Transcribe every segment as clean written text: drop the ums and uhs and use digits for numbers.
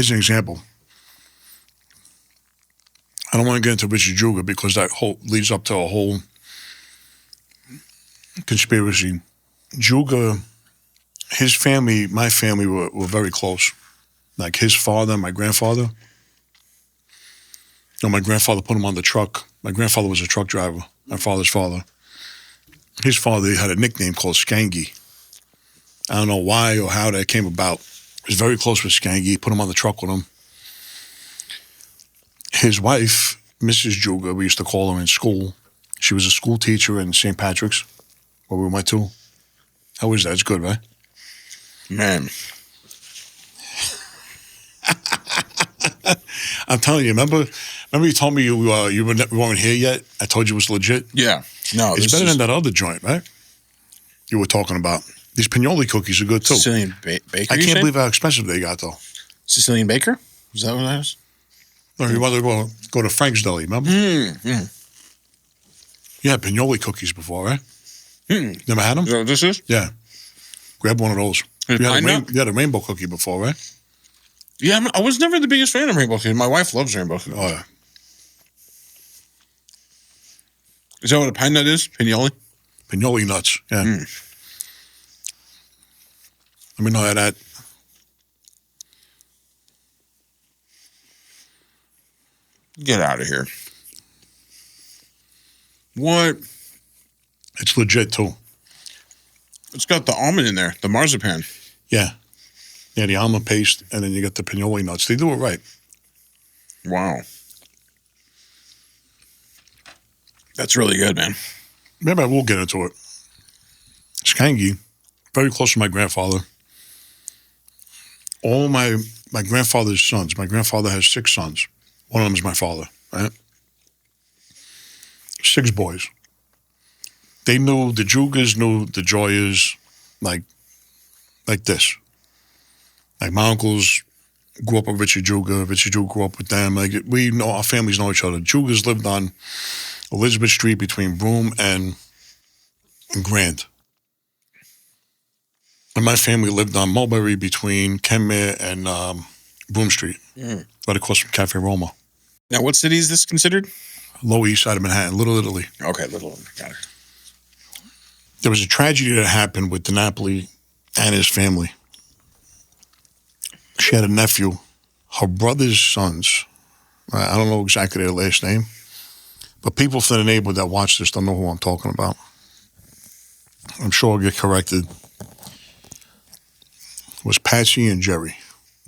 Here's an example. I don't want to get into Richie Gioia because that leads up to a whole conspiracy. Gioia, his family, my family were very close. Like his father and my grandfather. My grandfather put him on the truck. My grandfather was a truck driver, my father's father. His father had a nickname called Skangy. I don't know why or how that came about. He was very close with Skangy. He put him on the truck with him. His wife, Mrs. Gioia, we used to call her in school. She was a school teacher in St. Patrick's, where we went to. How was that? It's good, right? Man. I'm telling you, remember you told me you weren't here yet? I told you it was legit? Yeah. No, it's better than that other joint, right? You were talking about. These Pignoli cookies are good, too. Sicilian baker, I can't believe how expensive they got, though. Sicilian baker? Is that what that was? No, you wanted to go to Frank's Deli, remember? You had Pignoli cookies before, right? Never had them? Is that what this is? Yeah. Grab one of those. You had a rainbow cookie before, right? Yeah, I was never the biggest fan of rainbow cookies. My wife loves rainbow cookies. Oh, yeah. Is that what a pine nut is? Pignoli? Pignoli nuts, yeah. Let me know how that. Get out of here. What? It's legit, too. It's got the almond in there, the marzipan. Yeah. Yeah, the almond paste, and then you get the Pignoli nuts. They do it right. Wow. That's really good, man. Maybe I will get into it. Skangy, very close to my grandfather. All my grandfather's sons. My grandfather has 6 sons. One of them is my father, right? 6 boys. They knew, the Gioias knew the Gioias like this. Like my uncles grew up with Richie Gioia. Richie Gioia grew up with them. Like we know, our families know each other. Gioias lived on Elizabeth Street between Broome and Grand. And my family lived on Mulberry between Kenmare and Broome Street, right across from Cafe Roma. Now, what city is this considered? Lower East Side of Manhattan, Little Italy. Okay, Little Italy. Got it. There was a tragedy that happened with DiNapoli and his family. She had a nephew. Her brother's sons, I don't know exactly their last name, but people from the neighborhood that watch this don't know who I'm talking about. I'm sure I'll get corrected. It was Patchy and Jerry.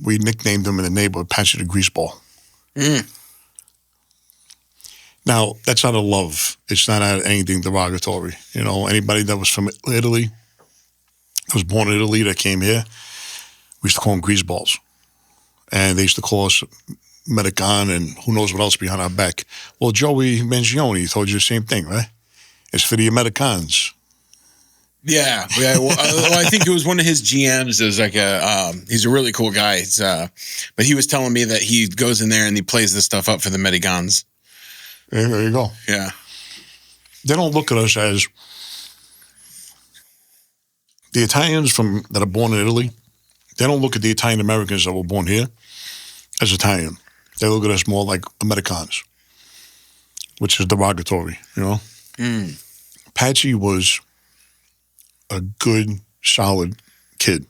We nicknamed them in the neighborhood Patchy the Greaseball. Now, that's out of love. It's not out of anything derogatory. You know, anybody that was from Italy, that was born in Italy, that came here, we used to call them greaseballs. And they used to call us Medican and who knows what else behind our back. Well, Joey Mangione told you the same thing, right? It's for the Americans. Yeah. Well, I think it was one of his GMs. It was like he's a really cool guy. But he was telling me that he goes in there and he plays this stuff up for the Medigans. There you go. Yeah. They don't look at us as the Italians that are born in Italy. They don't look at the Italian Americans that were born here as Italian. They look at us more like Americans, which is derogatory, you know? Patchy was a good, solid kid.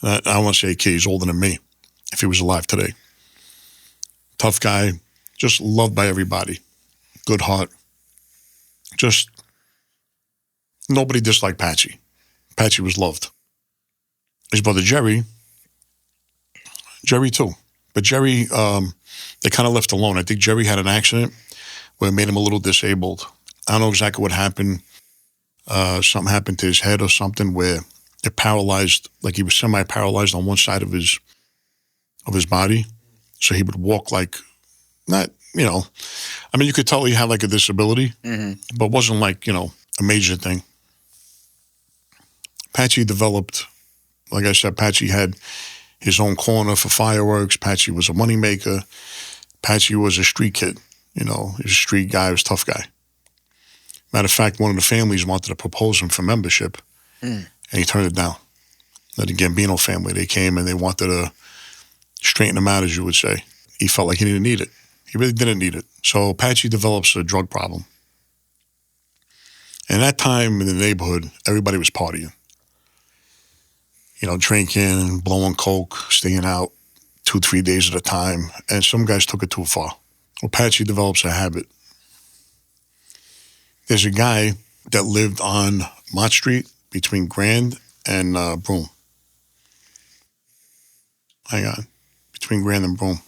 I don't want to say a kid, he's older than me, if he was alive today. Tough guy, just loved by everybody. Good heart. Just, nobody disliked Patchy. Patchy was loved. His brother Jerry too. But Jerry, they kind of left alone. I think Jerry had an accident where it made him a little disabled. I don't know exactly what happened. Something happened to his head or something where it paralyzed, like he was semi-paralyzed on one side of his body. So he would walk like, not, you know, I mean, you could tell he had like a disability, but it wasn't like, you know, a major thing. Patchy developed, like I said, Patchy had his own corner for fireworks. Patchy was a moneymaker. Patchy was a street kid. You know, he was a street guy, he was a tough guy. Matter of fact, one of the families wanted to propose him for membership, and he turned it down. The Gambino family, they came and they wanted to straighten him out, as you would say. He felt like he didn't need it. He really didn't need it. So Patchy develops a drug problem. And that time in the neighborhood, everybody was partying. You know, drinking, blowing coke, staying out 2-3 days at a time. And some guys took it too far. Well, Patchy develops a habit. There's a guy that lived on Mott Street between Grand and Broome. Hang on. Between Grand and Broome.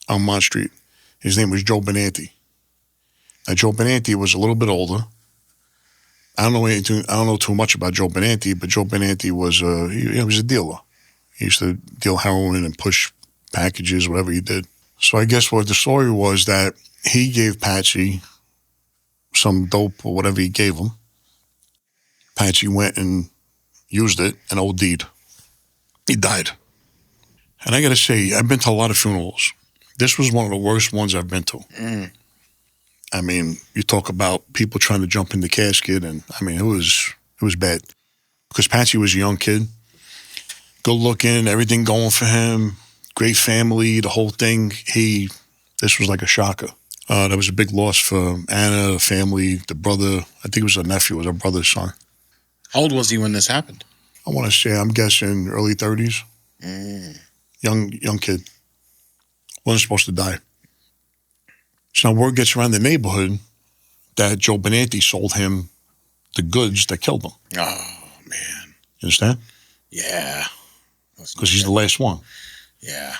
On Mott Street. His name was Joe Benanti. Now, Joe Benanti was a little bit older. I don't know too much about Joe Benanti, but Joe Benanti was he was a dealer. He used to deal heroin and push packages, whatever he did. So I guess what the story was that he gave Patchy some dope or whatever he gave him. Patchy went and used it and OD'd. He died. And I got to say, I've been to a lot of funerals. This was one of the worst ones I've been to. I mean, you talk about people trying to jump in the casket, and I mean, it was bad. Because Patchy was a young kid, good looking, everything going for him, great family, the whole thing. This was like a shocker. That was a big loss for Anna, the family, the brother. I think it was a nephew, it was her brother's son. How old was he when this happened? I want to say, I'm guessing early 30s. Young kid. Wasn't supposed to die. So now word gets around the neighborhood that Joe Benanti sold him the goods that killed him. Oh, man. You understand? Yeah. Because he's the last one. Yeah.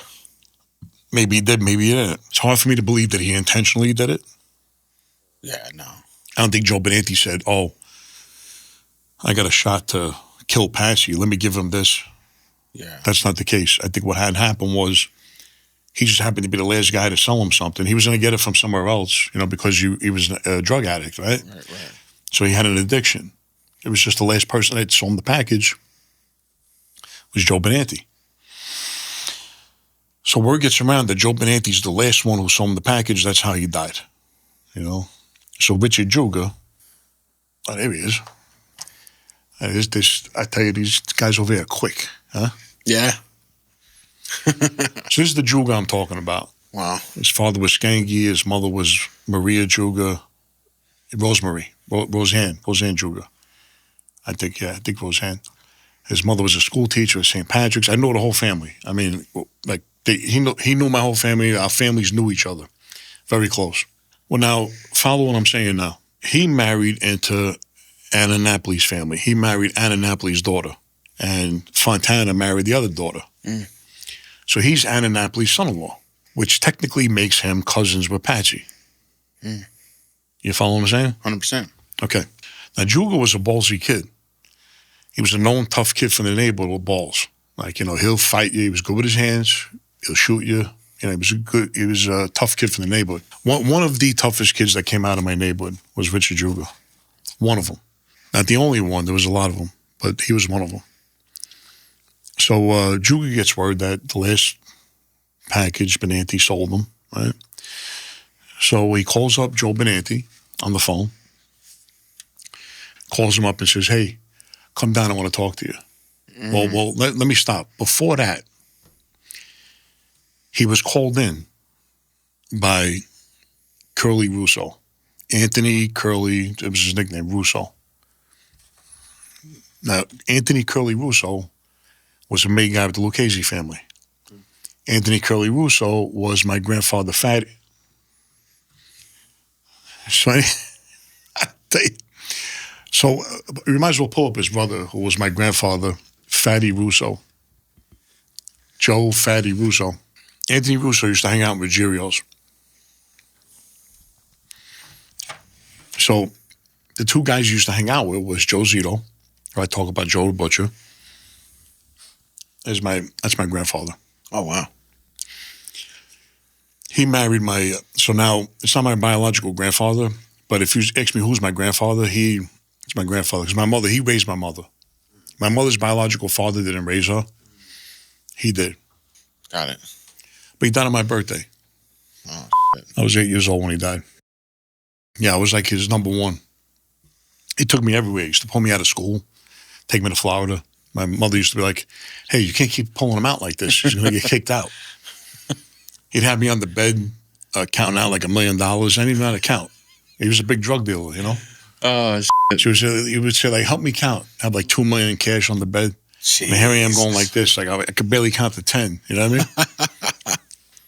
Maybe he did, maybe he didn't. It's hard for me to believe that he intentionally did it. Yeah, no. I don't think Joe Benanti said, oh, I got a shot to kill Patchy. Let me give him this. Yeah. That's not the case. I think what had happened was he just happened to be the last guy to sell him something. He was going to get it from somewhere else, you know, because he was a drug addict, right? Right. So he had an addiction. It was just the last person that sold him the package was Joe Benanti. So word gets around that Joe Benanti's the last one who sold him the package. That's how he died, you know. So Richie Guiga, oh, there he is. I tell you, these guys over here are quick, huh? Yeah. So this is the Guiga I'm talking about. Wow. His father was Skangy. His mother was Maria Guiga. Roseanne Guiga. I think Roseanne. His mother was a school teacher at St. Patrick's. I know the whole family. I mean, like he knew my whole family. Our families knew each other. Very close. Well, now, follow what I'm saying now. He married into Anna Napoli's family. He married Anna Napoli's daughter. And Fontana married the other daughter. So he's Anna Napoli's son-in-law, which technically makes him cousins with Patchy. You follow what I'm saying? 100%. Okay. Now, Guiga was a ballsy kid. He was a known tough kid from the neighborhood with balls. Like, you know, he'll fight you. He was good with his hands. He'll shoot you. You know, he was a tough kid from the neighborhood. One of the toughest kids that came out of my neighborhood was Richie Guiga. One of them. Not the only one. There was a lot of them, but he was one of them. So Guiga gets word that the last package Benanti sold him, right? So he calls up Joe Benanti on the phone, calls him up and says, hey, come down, I want to talk to you. Well, let me stop. Before that, he was called in by Curly Russo. Anthony Curly, it was his nickname, Russo. Now, Anthony Curly Russo was a main guy with the Lucchese family. Anthony Curly Russo was my grandfather, Fatty. So you might as well pull up his brother, who was my grandfather, Fatty Russo. Joe Fatty Russo. Anthony Russo used to hang out with Gios. So the two guys he used to hang out with was Joe Zito, who I talk about Joe the Butcher. That's my grandfather. Oh, wow. He married so now it's not my biological grandfather, but if you ask me who's my grandfather, it's my grandfather. Because he raised my mother. My mother's biological father didn't raise her. He did. Got it. But he died on my birthday. Oh, shit. I was 8 years old when he died. Yeah, I was like his number one. He took me everywhere. He used to pull me out of school, take me to Florida. My mother used to be like, hey, you can't keep pulling him out like this. He's going to get kicked out. He'd have me on the bed counting out like $1 million. I didn't even know how to count. He was a big drug dealer, you know? Oh, He would say, like, help me count. I had like $2 million in cash on the bed. And here I am going like this. Like, I could barely count to 10. You know what I mean?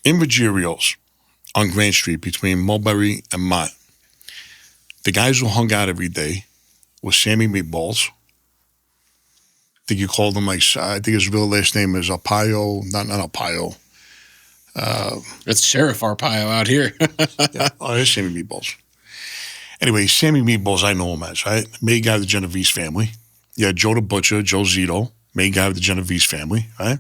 In Ruggerio's on Grand Street between Mulberry and Mott, the guys who hung out every day was Sammy Meatballs. I think you called him like, I think his real last name is Arpaio. Not Arpaio. It's Sheriff Arpaio out here. Yeah. Oh, it's Sammy Meatballs. Anyway, Sammy Meatballs, I know him as, right? Main guy of the Genovese family. You had Joe the Butcher, Joe Zito, main guy of the Genovese family, right?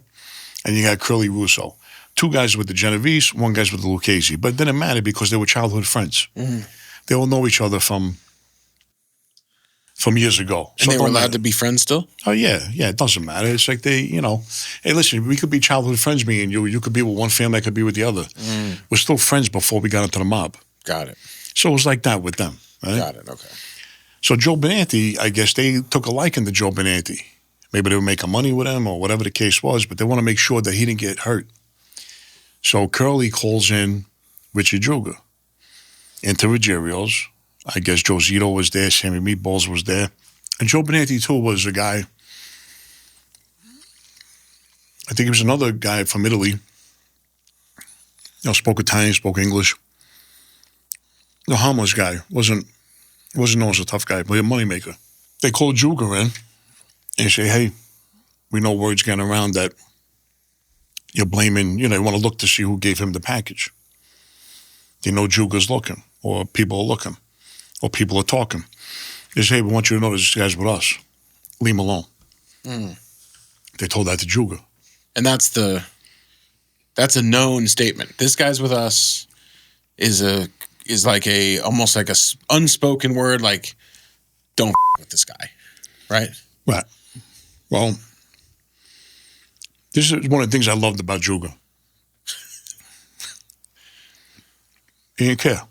And you got Curly Russo. 2 guys with the Genovese, 1 guy's with the Lucchese. But it didn't matter because they were childhood friends. Mm. They all know each other from years ago. And they were allowed to be friends still? Oh, yeah. Yeah, it doesn't matter. It's like they, you know, hey, listen, we could be childhood friends, me and you. You could be with one family, I could be with the other. Mm. We're still friends before we got into the mob. Got it. So it was like that with them. Right? Got it, okay. So Joe Benanti, I guess they took a liking to Joe Benanti. Maybe they were making money with him or whatever the case was, but they want to make sure that he didn't get hurt. So Curly calls in Richie Juga into Ruggerio's. I guess Joe Zito was there, Sammy Meatballs was there. And Joe Benanti, too, was a guy, I think he was another guy from Italy. You know, spoke Italian, spoke English. The harmless guy. Wasn't known as a tough guy, but a moneymaker. They called Juga in and say, hey, we know word's getting around that you're blaming, you know, you want to look to see who gave him the package. They know Juga's looking, or people are looking, or people are talking. They say, hey, we want you to know this guy's with us. Leave him alone. Mm. They told that to Juga. And that's a known statement. This guy's with us is like almost like a unspoken word, like, don't with this guy, right? Right. Well, this is one of the things I loved about Juga. He didn't care.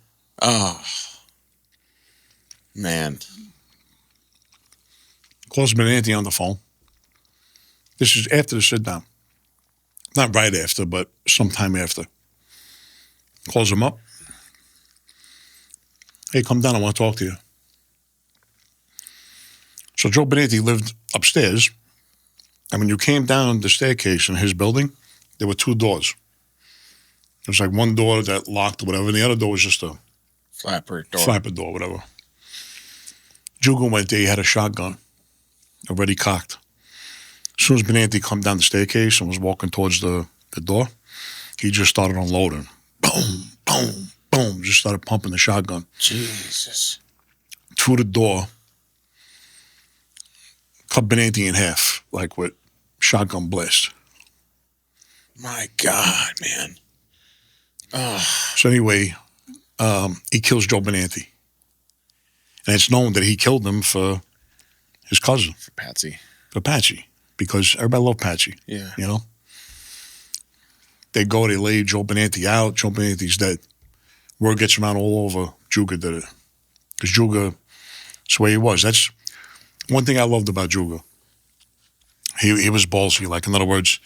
Oh, man. Calls Benanti on the phone. This is after the sit down. Not right after, but sometime after. Calls him up. Hey, come down, I want to talk to you. So Joe Benanti lived upstairs, and when you came down the staircase in his building, there were 2 doors. There was like one door that locked or whatever, and the other door was just a flapper door, whatever. Juga went there, he had a shotgun, already cocked. As soon as Benanti come down the staircase and was walking towards the door, he just started unloading. Boom, boom, boom, just started pumping the shotgun. Jesus. Through the door, cut Benanti in half, like with shotgun blast. My God, man. Oh. So anyway, he kills Joe Benanti. And it's known that he killed him for his cousin. For Patsy. For Patchy. Because everybody loved Patchy. Yeah. You know? They go, they lay Joe Benanti out. Joe Benanti's dead. Word gets around all over. Juga did it. Because Juga, that's the way he was. That's one thing I loved about Juga. He was ballsy. Like, in other words,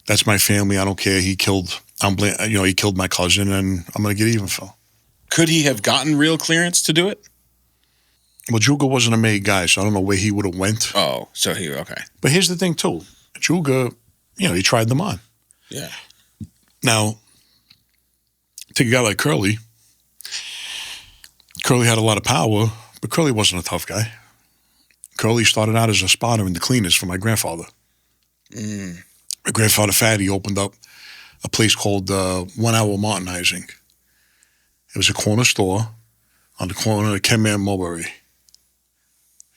that's my family. I don't care. He killed my cousin, and I'm going to get even for him. Could he have gotten real clearance to do it? Well, Juga wasn't a made guy, so I don't know where he would have went. Oh, so okay. But here's the thing, too. Juga, he tried them on. Yeah. Now, take a guy like Curly. Curly had a lot of power, but Curly wasn't a tough guy. Curly started out as a spotter in the cleaners for my grandfather. Mm. My grandfather Fatty opened up a place called 1 Hour Martinizing. It was a corner store on the corner of Kenmare and Mulberry.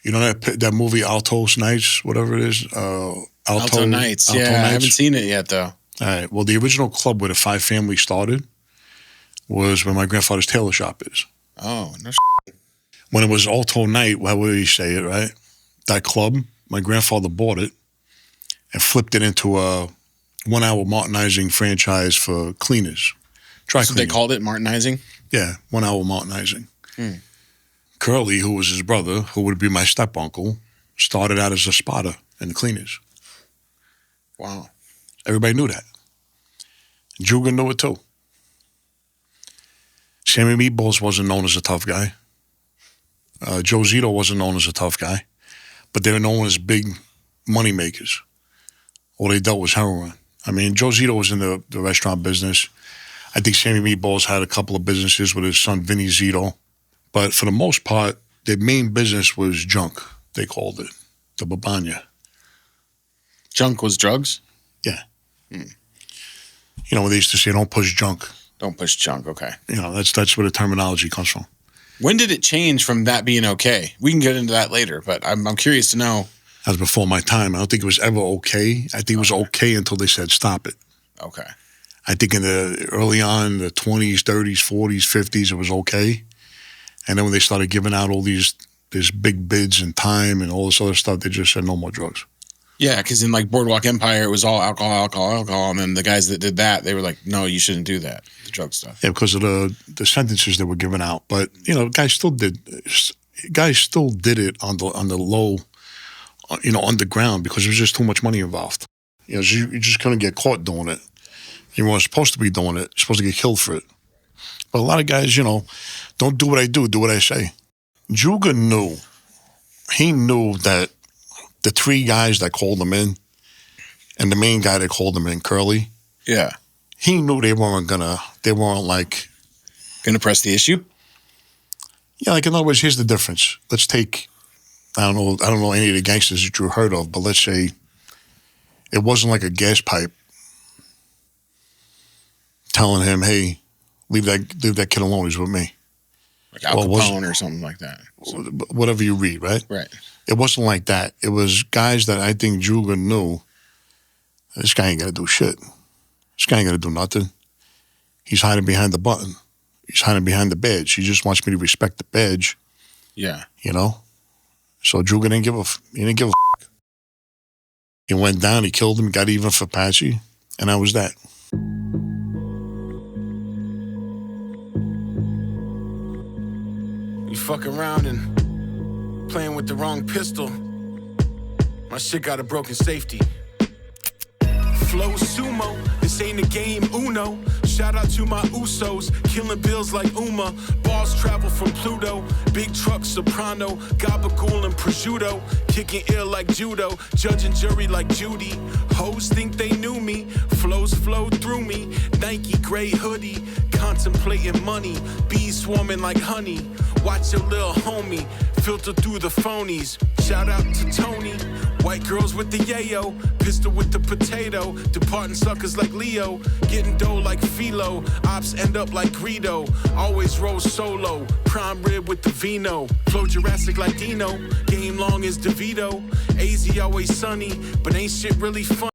You know that movie Altos Nights, whatever it is? Alto Nights. Nights? I haven't seen it yet, though. All right. Well, the original club where the 5 families started was where my grandfather's tailor shop is. Oh, no When it was Alto Night, how would you say it, right? That club, my grandfather bought it and flipped it into a 1 Hour Martinizing franchise for cleaners. So they called it Martinizing? Yeah, 1 Hour Martinizing. Curly, who was his brother, who would be my step-uncle, started out as a spotter in the cleaners. Wow. Everybody knew that. Juga knew it too. Sammy Meatballs wasn't known as a tough guy. Joe Zito wasn't known as a tough guy. But they were known as big money makers. All they dealt was heroin. I mean, Joe Zito was in the restaurant business. I think Sammy Meatballs had a couple of businesses with his son, Vinny Zito. But for the most part, their main business was junk, they called it. The babanya. Junk was drugs? Yeah. You know, they used to say, don't push junk. Don't push junk, okay. You know, that's where the terminology comes from. When did it change from that being okay? We can get into that later, but I'm curious to know. That was before my time. I don't think it was ever okay. I think it was okay until they said stop it. Okay. I think in the early on, the 20s, 30s, 40s, 50s, it was okay. And then when they started giving out all these big bids and time and all this other stuff, they just said no more drugs. Yeah, because in like Boardwalk Empire, it was all alcohol. And then the guys that did that, they were like, no, you shouldn't do that, the drug stuff. Yeah, because of the sentences that were given out. But, you know, guys still did it on the low, you know, underground because there was just too much money involved. You know, you just couldn't get caught doing it. You weren't supposed to be doing it. You're supposed to get killed for it. But a lot of guys, you know, don't do what I do what I say. Juga knew. He knew that the three guys that called him in and the main guy that called him in, Curly. Yeah. He knew they weren't like... Gonna press the issue? Yeah, like in other words, here's the difference. Let's take, I don't know any of the gangsters that you heard of, but let's say it wasn't like a gas pipe telling him, hey, leave that kid alone, he's with me. Like Al Capone or something like that. So, whatever you read, right? Right. It wasn't like that. It was guys that I think Juga knew, this guy ain't got to do shit. This guy ain't got to do nothing. He's hiding behind the button. He's hiding behind the badge. He just wants me to respect the badge. Yeah. You know? So Juga didn't give a f. He went down, he killed him, got even for Patchy, and that was that. You fuck around and playing with the wrong pistol. My shit got a broken safety. Flow sumo, this ain't a game Uno. Shout out to my Usos, killing bills like Uma. Balls travel from Pluto, big truck soprano, gabagool and prosciutto. Kicking ill like judo, judge and jury like Judy. Hoes think they knew me, flows flow through me. Nike gray hoodie, contemplating money. Bees swarming like honey, watch your little homie filter through the phonies. Shout out to Tony, white girls with the yayo, pistol with the potato, departing suckers like Leo, getting dough like Philo, ops end up like Greedo, always roll solo, prime rib with the vino, flow Jurassic like Dino, game long as DeVito, AZ always sunny, but ain't shit really funny.